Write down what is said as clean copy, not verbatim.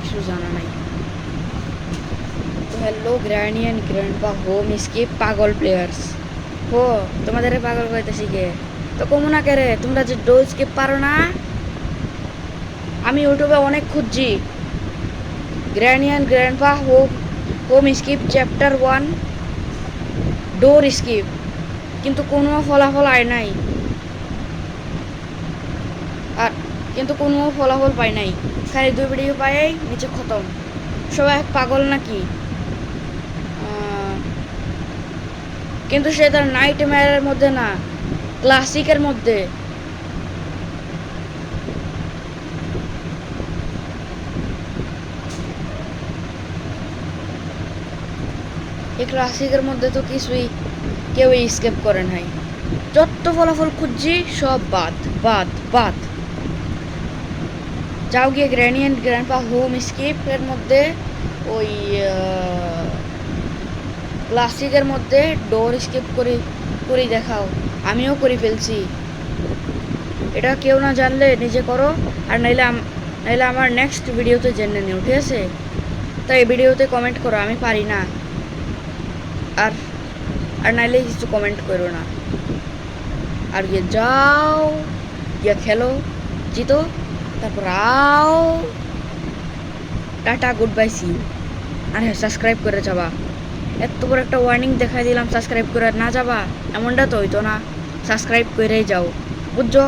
কিছু জানা নাই। তো hello granny and grandpa home skip পাগল প্লেয়ার্স। হো তোমাদের পাগল কইতেছি কে? তো কমু না কে রে, তোমরা যে ডো স্কিপ পারো না? আমি ইউটিউবে অনেক খুঁজছি granny and grandpa home skip chapter 1 door skip, কিন্তু কোনো ফলাফল আয় নাই। আর কিন্তু কোনো ফলাফল পাই নাই, খালি 2 ভিডিও পাই, নিচে খতম। সবাই পাগল নাকি? কিন্তু সে তার নাইট মেয়ারের মধ্যে না, ক্লাসিকের মধ্যে। এই ক্লাসিকের মধ্যে তো কিছুই কেউ স্কেপ করে নাই। যত ফলাফল খুঁজছি সব বাদ বাদ বাদ। যাও গিয়ে গ্র্যানি অ্যান্ড গ্র্যান্ডপা হোম স্কিপের মধ্যে ওই ক্লাসিকের মধ্যে ডোর স্কিপ করে দেখাও। আমিও করে ফেলছি। এটা কেউ না জানলে নিজে করো, আর নাইলে আমার নেক্সট ভিডিওতে জেনে নিও, ঠিক আছে? তাই এই ভিডিওতে কমেন্ট করো আমি পারি না, আর আর নাইলে কিছু কমেন্ট করো না। আর গিয়ে যাও, গিয়ে খেলো, জিতো, তারপর আও, টাটা, গুড বাই, সি ইউ। আর হ্যাঁ, সাবস্ক্রাইব করে যাবা। এত বড় একটা ওয়ার্নিং দেখাই দিলাম, সাবস্ক্রাইব করে না যাবা, এমনটা তো হইতো না। সাবস্ক্রাইব করেই যাও, বুঝছো?